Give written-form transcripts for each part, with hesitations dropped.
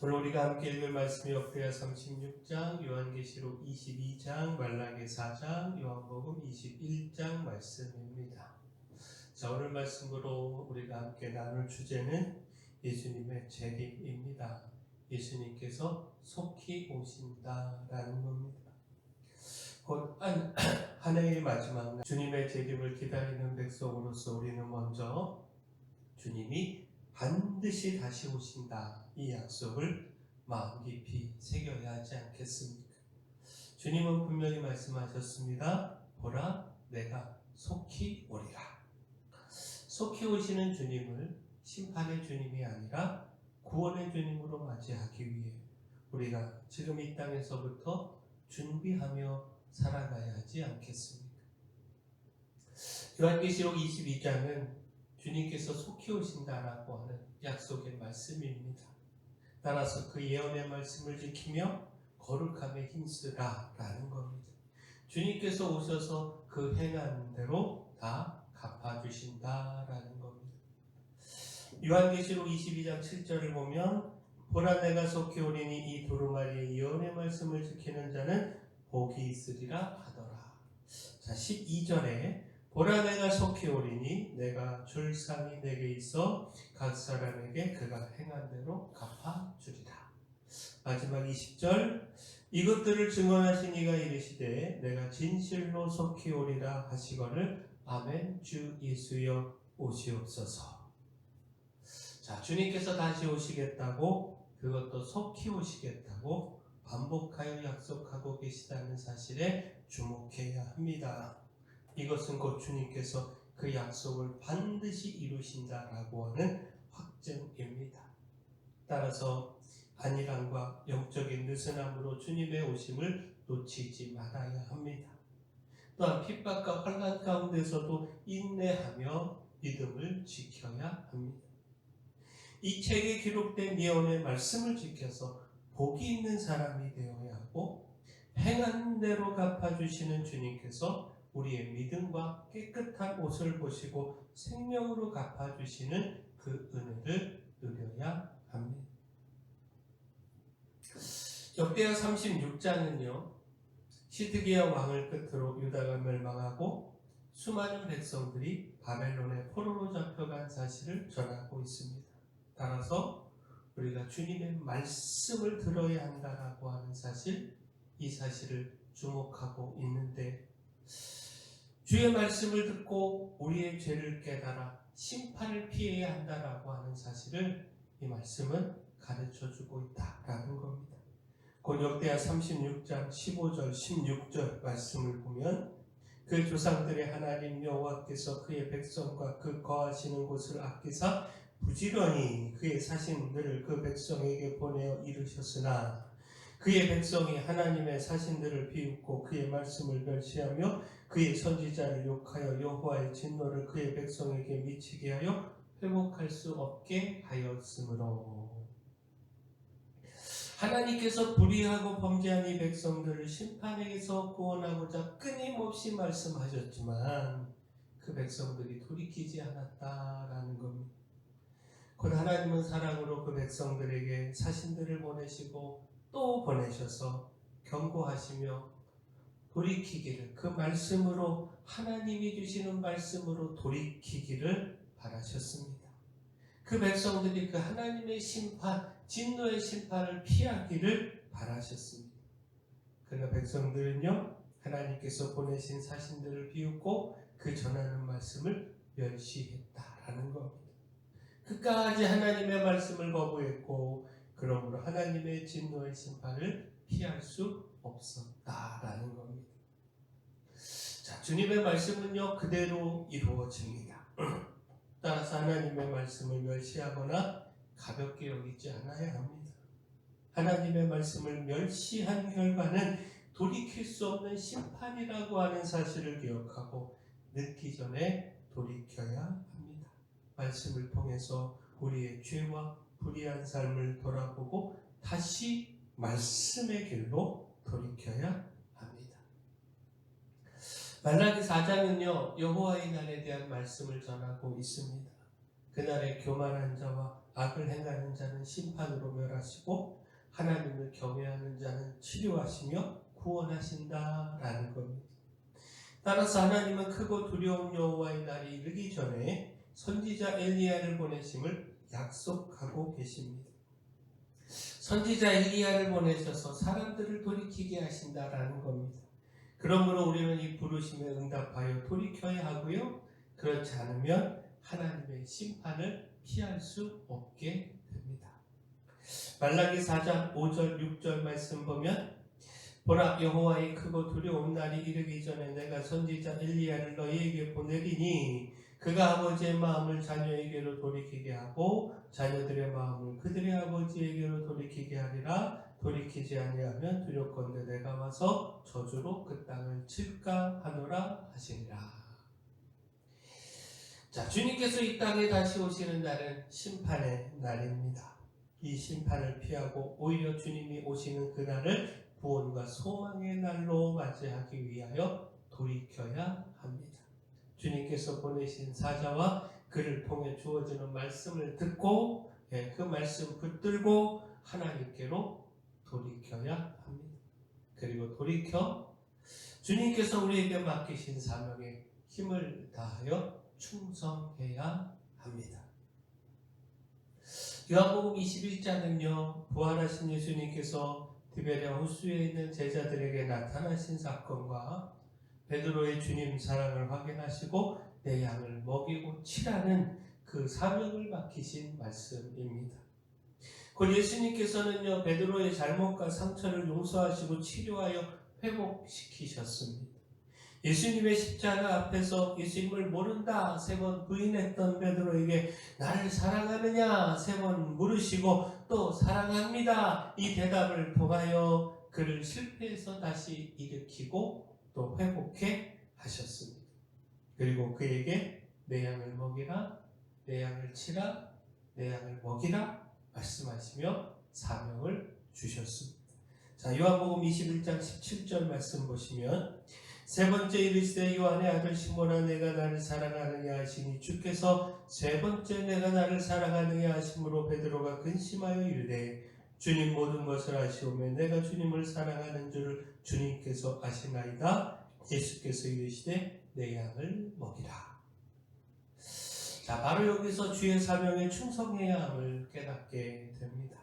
오늘 우리가 함께 읽을 말씀이 역대하 36장, 요한계시록 22장, 말라기 4장, 요한복음 21장 말씀입니다. 자, 오늘 말씀으로 우리가 함께 나눌 주제는 예수님의 재림입니다. 예수님께서 속히 오신다라는 겁니다. 곧 한 해의 마지막 날 주님의 재림을 기다리는 백성으로서 우리는 먼저 주님이 반드시 다시 오신다, 이 약속을 마음 깊이 새겨야 하지 않겠습니까? 주님은 분명히 말씀하셨습니다. 보라, 내가 속히 오리라. 속히 오시는 주님을 심판의 주님이 아니라 구원의 주님으로 맞이하기 위해 우리가 지금 이 땅에서부터 준비하며 살아가야 하지 않겠습니까? 요한계시록 22장은 주님께서 속히 오신다라고 하는 약속의 말씀입니다. 따라서 그 예언의 말씀을 지키며 거룩함에 힘쓰라라는 겁니다. 주님께서 오셔서 그 행한 대로 다 갚아주신다라는 겁니다. 요한계시록 22장 7절을 보면 보라, 내가 속히 오리니 이 두루마리의 예언의 말씀을 지키는 자는 복이 있으리라 하더라. 자, 12절에 보라, 내가 속히 오리니 내가 줄 상이 내게 있어 각 사람에게 그가 행한 대로 갚아주리라. 마지막 20절, 이것들을 증언하신 이가 이르시되 내가 진실로 속히 오리라 하시거늘 아멘. 주 예수여 오시옵소서. 자, 주님께서 다시 오시겠다고, 그것도 속히 오시겠다고 반복하여 약속하고 계시다는 사실에 주목해야 합니다. 이것은 곧 주님께서 그 약속을 반드시 이루신다라고 하는 확증입니다. 따라서 안일함과 영적인 느슨함으로 주님의 오심을 놓치지 말아야 합니다. 또한 핍박과 환난 가운데서도 인내하며 믿음을 지켜야 합니다. 이 책에 기록된 예언의 말씀을 지켜서 복이 있는 사람이 되어야 하고, 행한 대로 갚아주시는 주님께서 우리의 믿음과 깨끗한 옷을 보시고 생명으로 갚아주시는 그 은혜를 누려야 합니다. 역대하 36장은요, 시드기야 왕을 끝으로 유다가 멸망하고 수많은 백성들이 바벨론의 포로로 잡혀간 사실을 전하고 있습니다. 따라서 우리가 주님의 말씀을 들어야 한다라고 하는 사실, 이 사실을 주목하고 있는데, 주의 말씀을 듣고 우리의 죄를 깨달아 심판을 피해야 한다라고 하는 사실을 이 말씀은 가르쳐주고 있다라는 겁니다. 곧 역대하 36장 15절 16절 말씀을 보면 그 조상들의 하나님 여호와께서 그의 백성과 그 거하시는 곳을 아끼사 부지런히 그의 사신들을 그 백성에게 보내어 이르셨으나 그의 백성이 하나님의 사신들을 비웃고 그의 말씀을 멸시하며 그의 선지자를 욕하여 여호와의 진노를 그의 백성에게 미치게 하여 회복할 수 없게 하였으므로, 하나님께서 불의하고 범죄한 이 백성들을 심판에게서 구원하고자 끊임없이 말씀하셨지만 그 백성들이 돌이키지 않았다라는 겁니다. 곧 하나님은 사랑으로 그 백성들에게 사신들을 보내시고 또 보내셔서 경고하시며 돌이키기를, 그 말씀으로, 하나님이 주시는 말씀으로 돌이키기를 바라셨습니다. 그 백성들이 그 하나님의 심판, 진노의 심판을 피하기를 바라셨습니다. 그러나 백성들은요, 하나님께서 보내신 사신들을 비웃고 그 전하는 말씀을 멸시했다라는 겁니다. 끝까지 하나님의 말씀을 거부했고, 그러므로 하나님의 진노의 심판을 피할 수 없었다라는 겁니다. 자, 주님의 말씀은요, 그대로 이루어집니다. 따라서 하나님의 말씀을 멸시하거나 가볍게 여기지 않아야 합니다. 하나님의 말씀을 멸시한 결과는 돌이킬 수 없는 심판이라고 하는 사실을 기억하고 늦기 전에 돌이켜야 합니다. 말씀을 통해서 우리의 죄와 불의한 삶을 돌아보고 다시 말씀의 길로 돌이켜야 합니다. 말라기 4장은요, 여호와의 날에 대한 말씀을 전하고 있습니다. 그날에 교만한 자와 악을 행하는 자는 심판으로 멸하시고 하나님을 경외하는 자는 치료하시며 구원하신다라는 겁니다. 따라서 하나님은 크고 두려운 여호와의 날이 이르기 전에 선지자 엘리야를 보내심을 약속하고 계십니다. 선지자 엘리야를 보내셔서 사람들을 돌이키게 하신다라는 겁니다. 그러므로 우리는 이 부르심에 응답하여 돌이켜야 하고요. 그렇지 않으면 하나님의 심판을 피할 수 없게 됩니다. 말라기 4장 5절 6절 말씀 보면 보라 여호와의 크고 두려운 날이 이르기 전에 내가 선지자 엘리야를 너희에게 보내리니 그가 아버지의 마음을 자녀에게로 돌이키게 하고 자녀들의 마음을 그들의 아버지에게로 돌이키게 하리라. 돌이키지 아니하면 두렵건대 내가 와서 저주로 그 땅을 칠까 하노라 하시니라. 자, 주님께서 이 땅에 다시 오시는 날은 심판의 날입니다. 이 심판을 피하고 오히려 주님이 오시는 그날을 구원과 소망의 날로 맞이하기 위하여 돌이켜야 합니다. 주님께서 보내신 사자와 그를 통해 주어지는 말씀을 듣고 그 말씀 붙들고 하나님께로 돌이켜야 합니다. 그리고 돌이켜 주님께서 우리에게 맡기신 사명에 힘을 다하여 충성해야 합니다. 요한복음 21장은요, 부활하신 예수님께서 디베랴 호수에 있는 제자들에게 나타나신 사건과 베드로의 주님 사랑을 확인하시고 내 양을 먹이고 치라는 그 사명을 맡기신 말씀입니다. 곧 예수님께서는요, 베드로의 잘못과 상처를 용서하시고 치료하여 회복시키셨습니다. 예수님의 십자가 앞에서 예수님을 모른다 3번 부인했던 베드로에게 나를 사랑하느냐 3번 물으시고 또 사랑합니다 이 대답을 통하여 그를 실패해서 다시 일으키고 또 회복해 하셨습니다. 그리고 그에게 내 양을 먹이라, 내 양을 치라, 내 양을 먹이라 말씀하시며 사명을 주셨습니다. 자, 요한복음 21장 17절 말씀 보시면 세 번째 이르시되 요한의 아들 시몬아 내가 나를 사랑하느냐 하시니 주께서 세 번째 내가 나를 사랑하느냐 하심으로 베드로가 근심하여 이르되 주님 모든 것을 아시오매 내가 주님을 사랑하는 줄을 주님께서 아시나이다. 예수께서 이르시되 내 양을 먹이라. 자, 바로 여기서 주의 사명에 충성해야 함을 깨닫게 됩니다.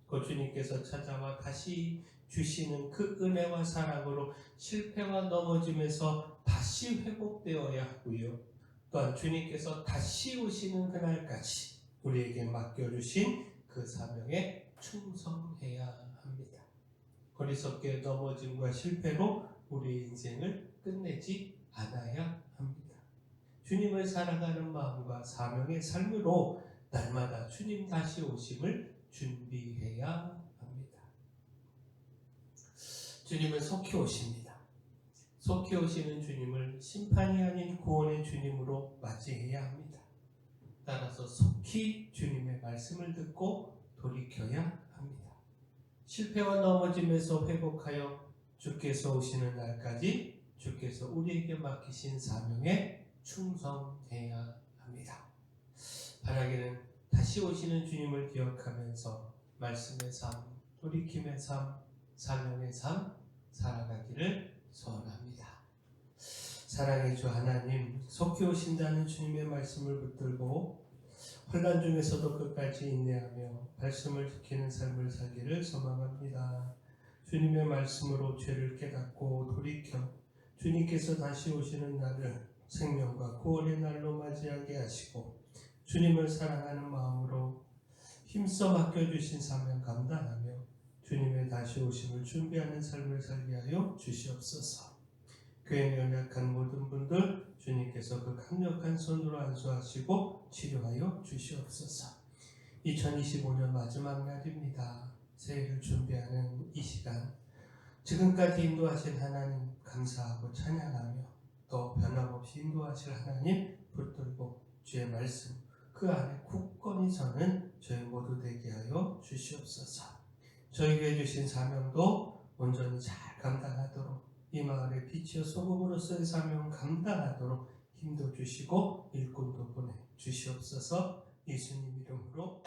그 주님께서 찾아와 다시 주시는 그 은혜와 사랑으로 실패와 넘어짐에서 다시 회복되어야 하고요. 또한 주님께서 다시 오시는 그날까지 우리에게 맡겨주신 그 사명에 충성해야 합니다. 어리석게 넘어짐과 실패로 우리의 인생을 끝내지 않아야 합니다. 주님을 사랑하는 마음과 사명의 삶으로 날마다 주님 다시 오심을 준비해야 합니다. 주님은 속히 오십니다. 속히 오시는 주님을 심판이 아닌 구원의 주님으로 맞이해야 합니다. 따라서 속히 주님의 말씀을 듣고 돌이켜야 합니다. 실패와 넘어짐에서 회복하여 주께서 오시는 날까지 주께서 우리에게 맡기신 사명에 충성해야 합니다. 바라기는 다시 오시는 주님을 기억하면서 말씀의 삶, 돌이킴의 삶, 사명의 삶 살아가기를 소원합니다. 사랑의 주 하나님, 속히 오신다는 주님의 말씀을 붙들고 혼란 중에서도 끝까지 인내하며 말씀을 지키는 삶을 살기를 소망합니다. 주님의 말씀으로 죄를 깨닫고 돌이켜 주님께서 다시 오시는 날을 생명과 구원의 날로 맞이하게 하시고 주님을 사랑하는 마음으로 힘써 맡겨주신 사명 감당하며 주님의 다시 오심을 준비하는 삶을 살게 하여 주시옵소서. 교회 연약한 모든 분들 주님께서 그 강력한 손으로 안수하시고 치료하여 주시옵소서. 2025년 마지막 날입니다. 새해를 준비하는 이 시간 지금까지 인도하신 하나님 감사하고 찬양하며 또 변함없이 인도하실 하나님 붙들고 주의 말씀 그 안에 굳건히 서는 저희 모두 되게 하여 주시옵소서. 저희에게 주신 사명도 온전히 잘 감당하도록 이 마을의 빛이요 소금으로서의 사명을 감당하도록 힘도 주시고 일꾼도 보내 주시옵소서. 예수님 이름으로